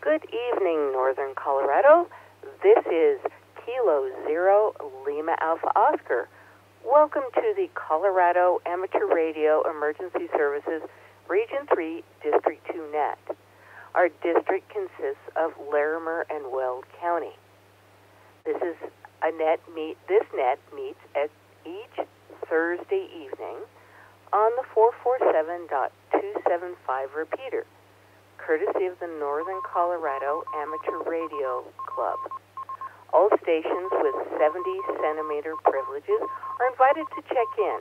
Good evening, Northern Colorado. This is Kilo Zero Lima Alpha Oscar. Welcome to the Colorado Amateur Radio Emergency Services Region 3 District 2 net. Our district consists of Larimer and Weld County. This net meets at each Thursday evening on the 447.275 repeater, courtesy of the Northern Colorado Amateur Radio Club. All stations with 70-centimeter privileges are invited to check in.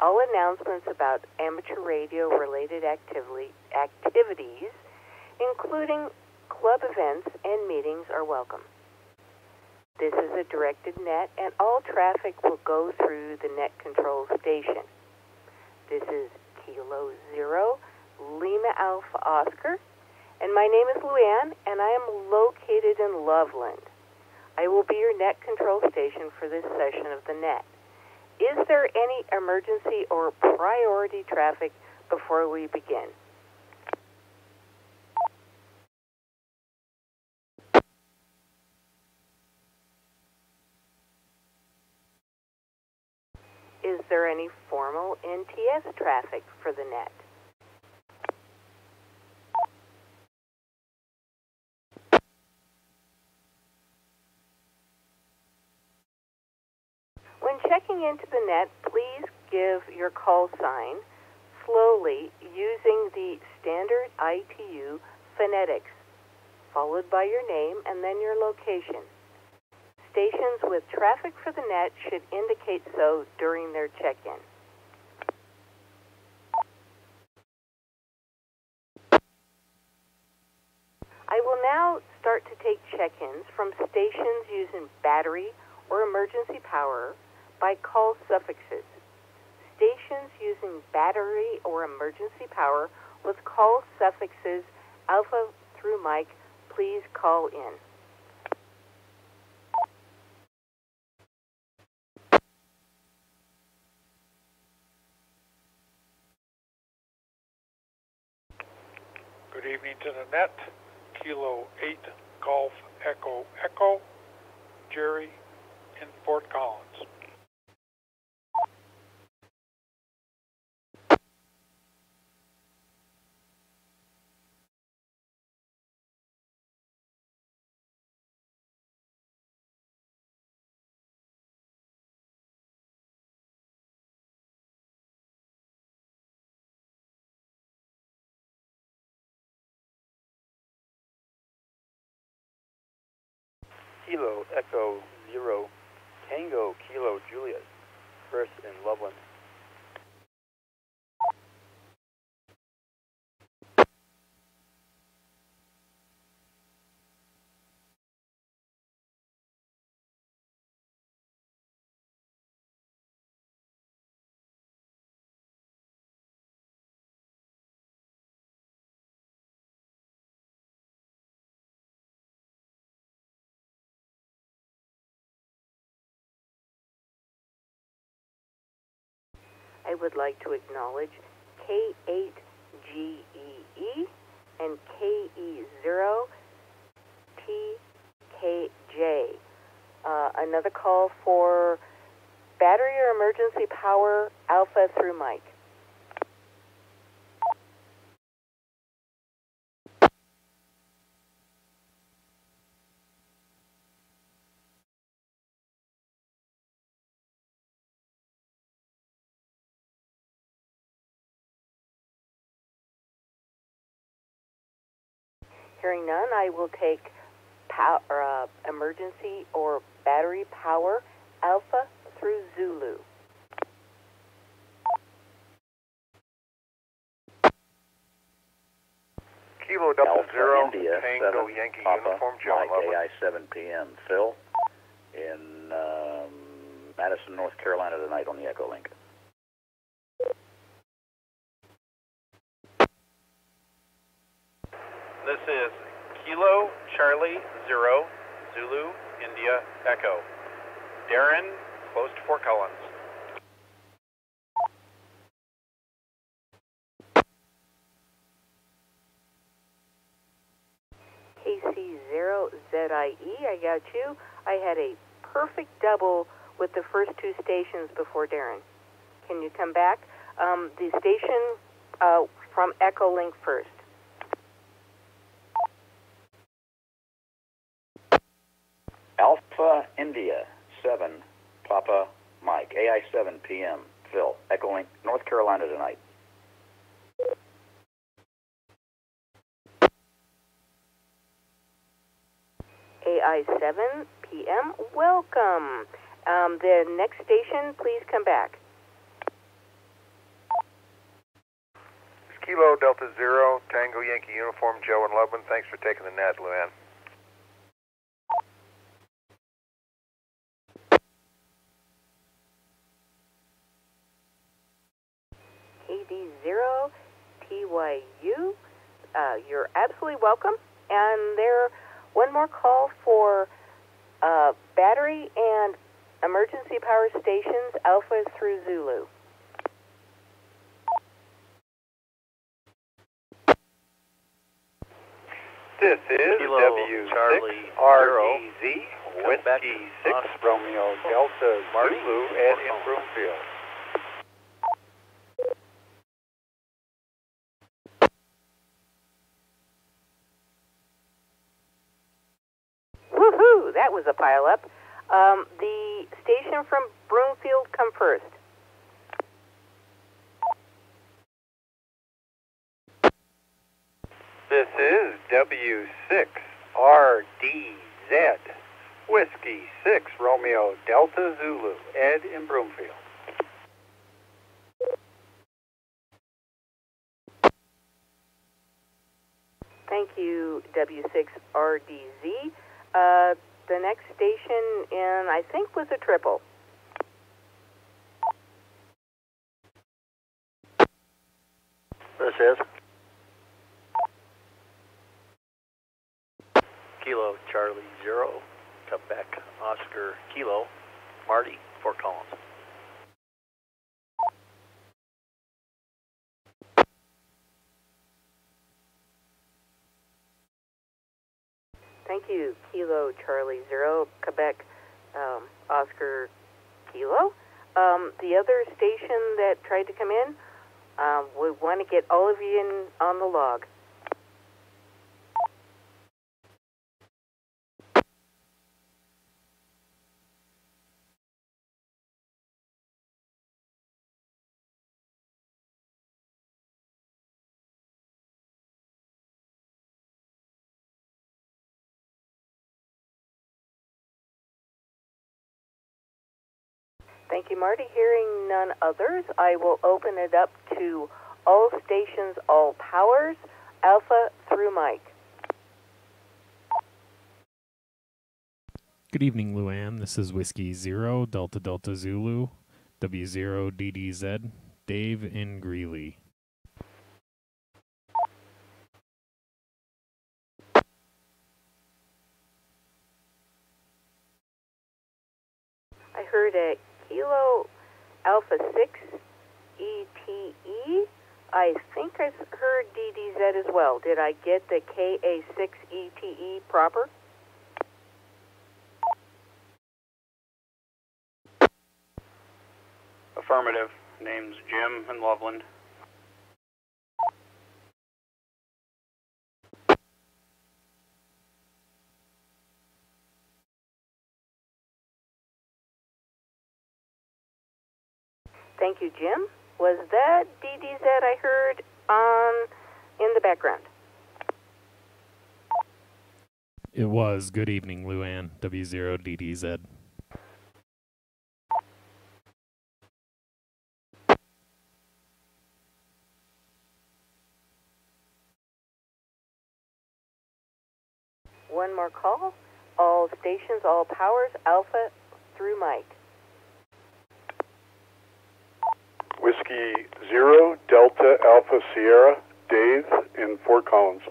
All announcements about amateur radio-related activities, including club events and meetings, are welcome. This is a directed net, and all traffic will go through the net control station. This is Kilo Zero Lima Alpha Oscar, and my name is Luann, and I am located in Loveland. I will be your net control station for this session of the net. Is there any emergency or priority traffic before we begin? Is there any formal NTS traffic for the net? When checking into the net, please give your call sign slowly using the standard ITU phonetics, followed by your name and then your location. Stations with traffic for the net should indicate so during their check-in. I will now start to take check-ins from stations using battery or emergency power by call suffixes. Stations using battery or emergency power with call suffixes alpha through Mike, please call in. Good evening to the net. Kilo 8 Golf Echo Echo, Jerry in Fort Collins. Kilo Echo Zero Tango Kilo Juliet, Chris in Loveland. I would like to acknowledge K8GEE and KE0TKJ. Another call for battery or emergency power alpha through Mike. Hearing none, I will take emergency or battery power alpha through Zulu. Kilo Double Zero India, Tango 7, Yankee Papa, Uniform John Mike Loveland. AI 7 p.m. Phil in Madison, North Carolina tonight on the Echolink. This is Kilo Charlie Zero Zulu India Echo. Darren, close to Fort Collins. I got you. I had a perfect double with the first two stations before Darren. Can you come back? The station from Echolink first. Alpha India 7, Papa Mike, AI 7 PM, Phil, Echolink, North Carolina tonight. AI 7 PM, welcome. The next station, please come back. Kilo Delta Zero, Tango Yankee Uniform, Joe and Loveland. Thanks for taking the net, Luann. KD0 TYU, you're absolutely welcome. And there, one more call for battery and emergency power stations, Alpha through Zulu. This is Kilo W6 Charlie RDZ, Quebec, Whiskey 6 Romeo Delta Marty, Zulu, and in Broomfield. Woohoo! That was a pileup. The station from Broomfield, come first. This is W6 RDZ, Whiskey 6 Romeo Delta Zulu, Ed in Broomfield. Thank you, W6RDZ. The next station in, I think, was a triple. This is Kilo Charlie 0, Quebec, Oscar Kilo, Marty, Fort Collins. Thank you, Kilo Charlie 0, Quebec, Oscar Kilo. The other station that tried to come in, we want to get all of you in on the log. Thank you, Marty. Hearing none others, I will open it up to all stations, all powers, Alpha through Mike. Good evening, Luann. This is Whiskey 0, Delta Delta Zulu, W0DDZ, Dave in Greeley. I heard a Kilo Alpha 6 ETE. I think I heard DDZ as well. Did I get the KA6 ETE proper? Affirmative. Name's Jim in Loveland. Thank you, Jim. Was that DDZ I heard in the background? It was. Good evening, Luann, W0DDZ. One more call. All stations, all powers, Alpha through Mike. Whiskey 0, Delta Alpha Sierra, Dave in Fort Collins.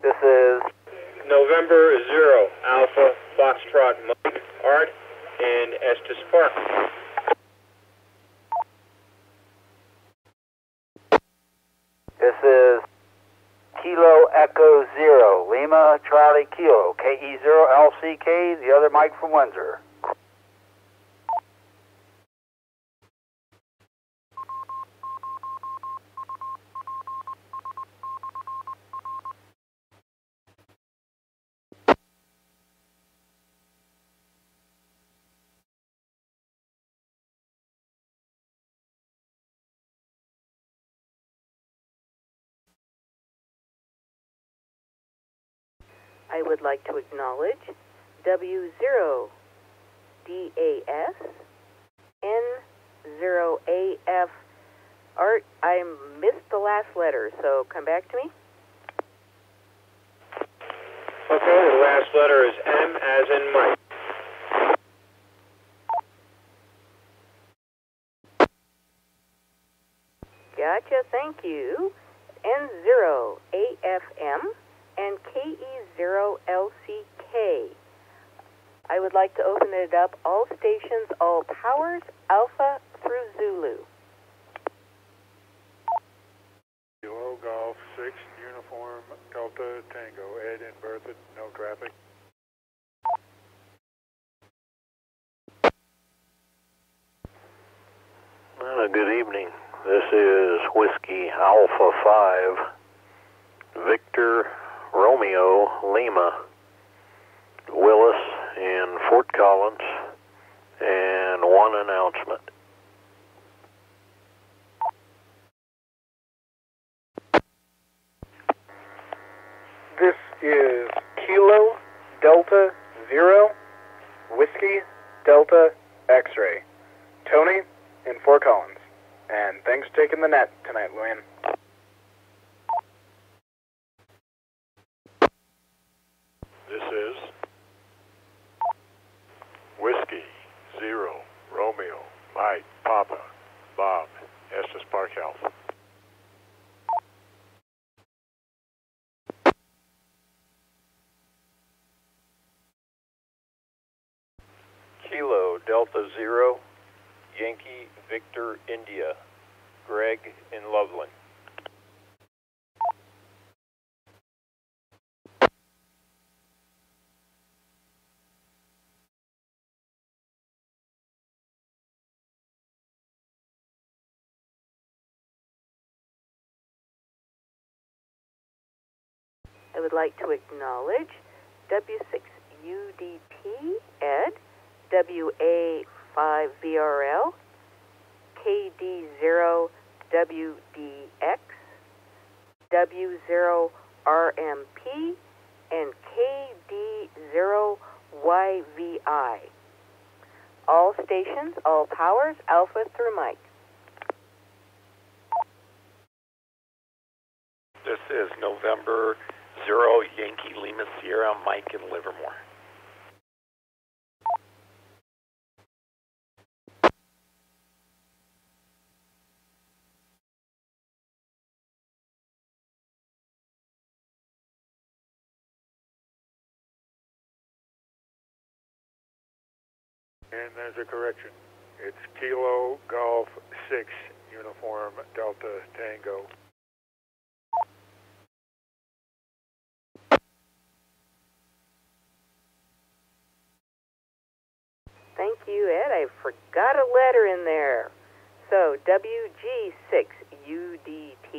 This is November 0, Alpha Foxtrot Mike, Art in Estes Park. This is Kilo Echo 0, Lima Charlie Kilo, KE0LCK, the other Mike from Windsor. I would like to acknowledge W0 DAS N0AF. Art, I missed the last letter, so come back to me. Okay, the last letter is M as in Mike. Gotcha, thank you. N0AFM and KE0LCK. I would like to open it up, all stations, all powers, Alpha through Zulu. Kilo Golf 6 Uniform Delta Tango. Ed in Bertha, no traffic. Good evening. This is Whiskey Alpha 5, Victor Romeo Lima, Willis in Fort Collins, and one announcement. This is Kilo Delta 0, Whiskey Delta X-Ray, Tony in Fort Collins. And thanks for taking the net tonight, Luann. This is Whiskey 0, Romeo, Mike, Papa, Bob, Estes Park Health. Kilo Delta 0, Yankee Victor India, Greg in Loveland. I would like to acknowledge W6UDT, Ed, WA5VRL, KD0WDX, W0RMP, and KD0YVI. All stations, all powers, Alpha through Mike. This is November 0 Yankee Lima Sierra, Mike in Livermore. And there's a correction. It's Kilo Golf 6 Uniform Delta Tango. Thank you, Ed. I forgot a letter in there. So, WG6UDT,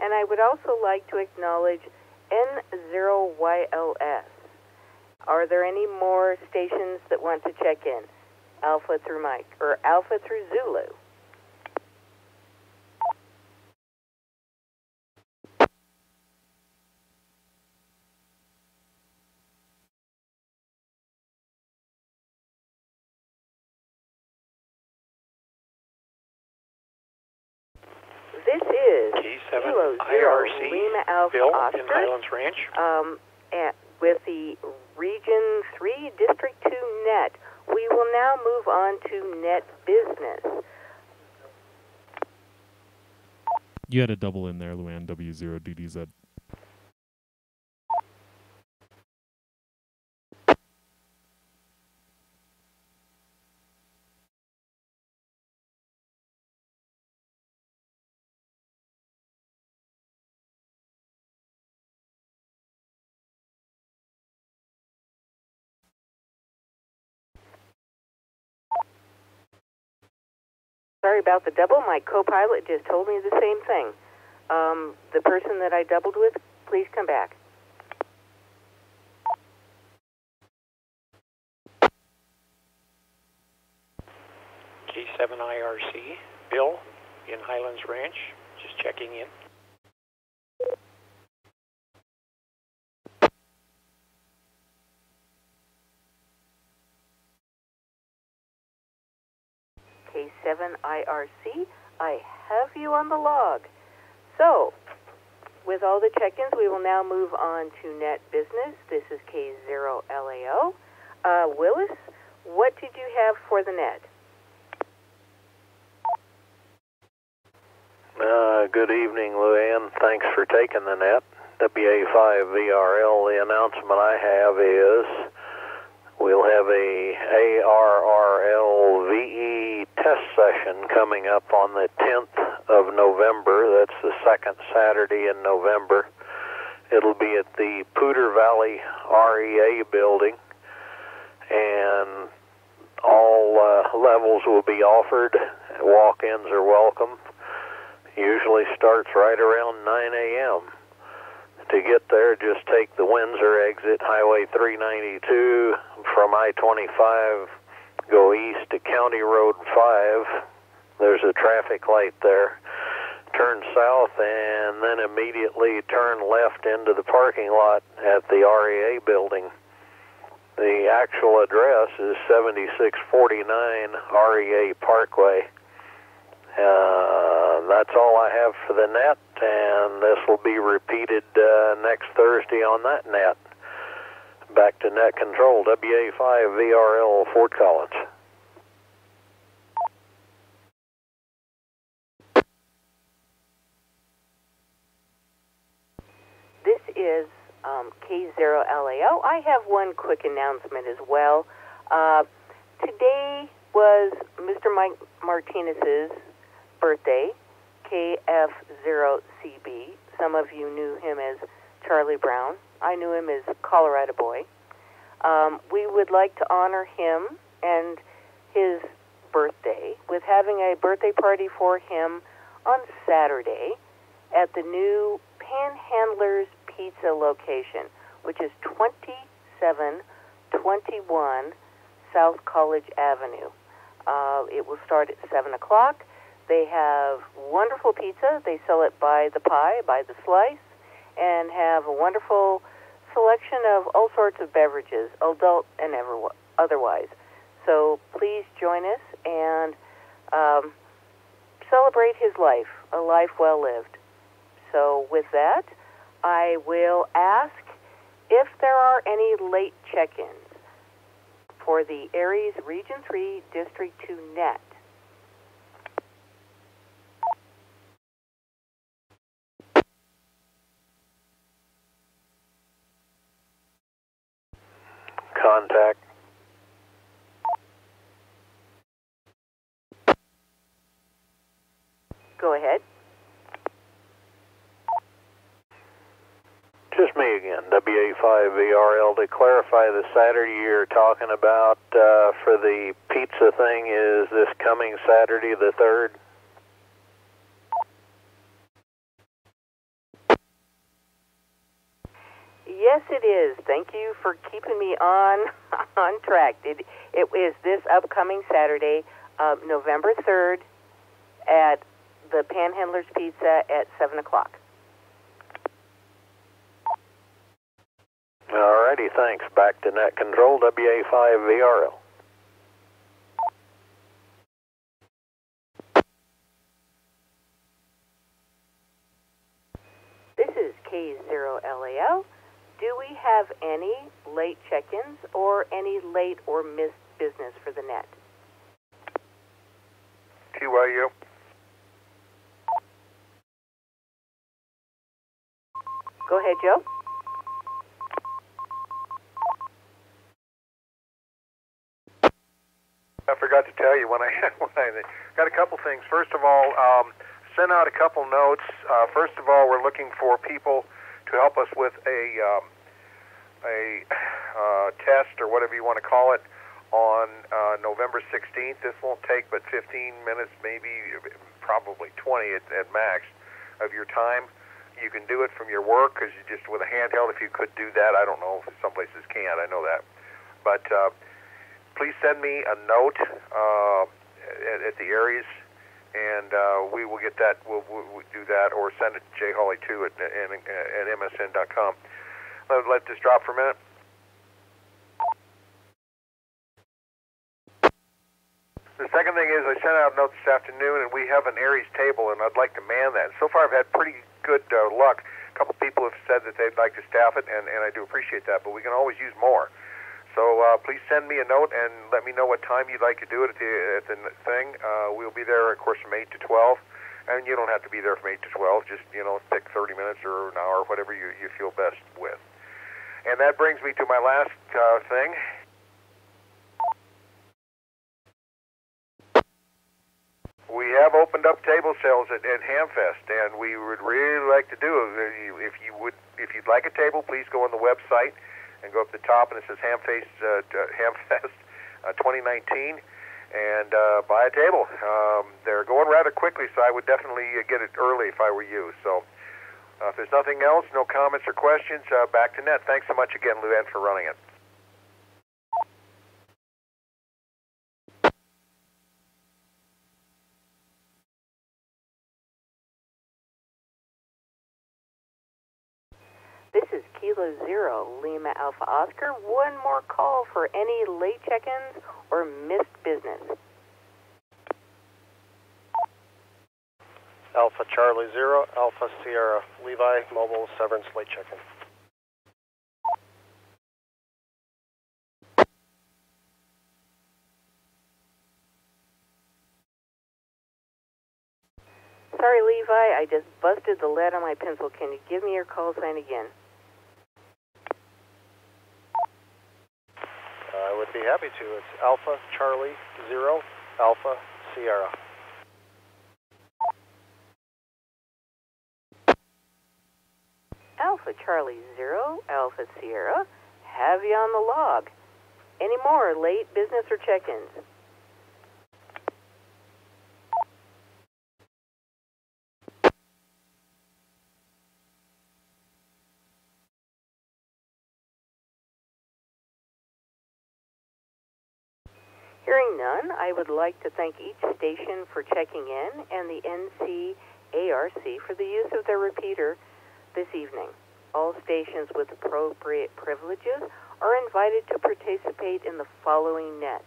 and I would also like to acknowledge N0YLS. Are there any more stations that want to check in? Alpha through Mike, or Alpha through Zulu? This is K7 Kilo IRC, Lima Alpha Bill Oscar, in Highlands Ranch. with the Region 3 District 2 net. We will now move on to net business. You had a double in there, Luann, W0DDZ. Sorry about the double. My co-pilot just told me the same thing. The person that I doubled with, please come back. K7IRC, Bill, in Highlands Ranch, just checking in. K7IRC, I have you on the log. So, with all the check-ins, we will now move on to net business. This is K0LAO. Willis, what did you have for the net? Good evening, Luann. Thanks for taking the net. WA5VRL, the announcement I have is we'll have a ARRL VE test session coming up on the 10th of November. That's the second Saturday in November. It'll be at the Poudre Valley REA building, and all levels will be offered. Walk-ins are welcome. Usually starts right around 9 a.m. To get there, just take the Windsor exit, Highway 392, from I-25, go east to County Road 5. There's a traffic light there. Turn south and then immediately turn left into the parking lot at the REA building. The actual address is 7649 REA Parkway. That's all I have for the net, and this will be repeated next Thursday on that net. Back to net control, WA5VRL, Fort Collins. This is K0LAO. I have one quick announcement as well. Today was Mr. Mike Martinez's birthday, KF0CB. Some of you knew him as Charlie Brown. I knew him as Colorado Boy. We would like to honor him and his birthday with having a birthday party for him on Saturday at the new Panhandlers Pizza location, which is 2721 South College Avenue. It will start at 7 o'clock. They have wonderful pizza. They sell it by the pie, by the slice, and have a wonderful selection of all sorts of beverages, adult and otherwise. So please join us and celebrate his life, a life well lived. So with that, I will ask if there are any late check-ins for the ARES Region 3 District 2 net. Contact. Go ahead. Just me again, WA5VRL. To clarify, the Saturday you're talking about for the pizza thing is this coming Saturday the 3rd? Yes, it is. Thank you for keeping me on track. It is this upcoming Saturday, November 3rd, at the Panhandlers Pizza at 7 o'clock. Alrighty, thanks. Back to net control, WA5VRL. This is K0LAO. Do we have any late check-ins or any late or missed business for the net? TYU. Go ahead, Joe. I forgot to tell you when I got a couple things. First of all, sent out a couple notes. First of all, we're looking for people to help us with a test or whatever you want to call it on November 16th. This won't take but 15 minutes, maybe probably 20 at max of your time. You can do it from your work because you just with a handheld. If you could do that, I don't know. Some places can't. I know that. But please send me a note at the ARES, and we will get that. We'll do that, or send it to jholly2 at msn.com. Let this drop for a minute. The second thing is I sent out a note this afternoon, and we have an ARES table, and I'd like to man that. So far I've had pretty good luck. A couple people have said that they'd like to staff it, and I do appreciate that, but we can always use more. So please send me a note and let me know what time you'd like to do it at the thing. We'll be there, of course, from 8 to 12, and you don't have to be there from 8 to 12. Just, pick 30 minutes or an hour, whatever you feel best with. And that brings me to my last thing. We have opened up table sales at Hamfest, and we would really like to do it. If you'd like a table, please go on the website and go up the top, and it says Hamfest 2019, and buy a table. They're going rather quickly, so I would definitely get it early if I were you. So if there's nothing else, no comments or questions, back to net. Thanks so much again, Luann, for running it. This is Kilo Zero, Lima Alpha Oscar. One more call for any late check-ins or missed business. Alpha Charlie Zero, Alpha Sierra, Levi, Mobile, Severance, late check-in. Sorry, Levi, I just busted the lead on my pencil. Can you give me your call sign again? I would be happy to. It's Alpha Charlie Zero, Alpha Sierra. Alpha Charlie Zero, Alpha Sierra. Have you on the log? Any more late business or check-ins? Hearing none, I would like to thank each station for checking in and the NCARC for the use of their repeater this evening. All stations with appropriate privileges are invited to participate in the following nets.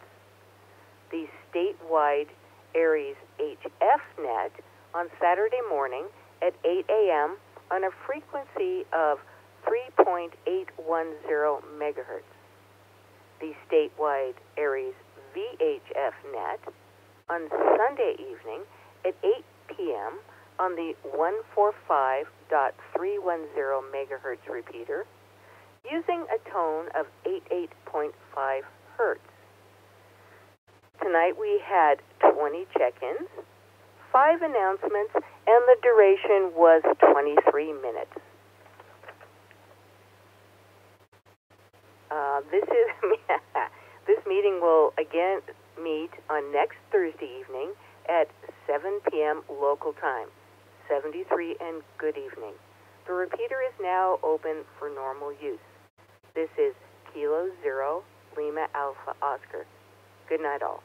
The statewide ARES HF net on Saturday morning at 8 a.m. on a frequency of 3.810 megahertz. The statewide ARES VHF net on Sunday evening at 8 p.m. on the 145.310 megahertz repeater using a tone of 88.5 hertz. Tonight we had 20 check-ins, 5 announcements, and the duration was 23 minutes. This meeting will again meet on next Thursday evening at 7 p.m. local time, 73 and good evening. The repeater is now open for normal use. This is Kilo Zero, Lima Alpha Oscar. Good night all.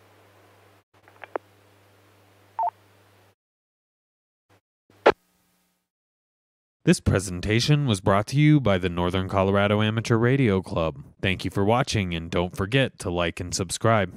This presentation was brought to you by the Northern Colorado Amateur Radio Club. Thank you for watching, and don't forget to like and subscribe.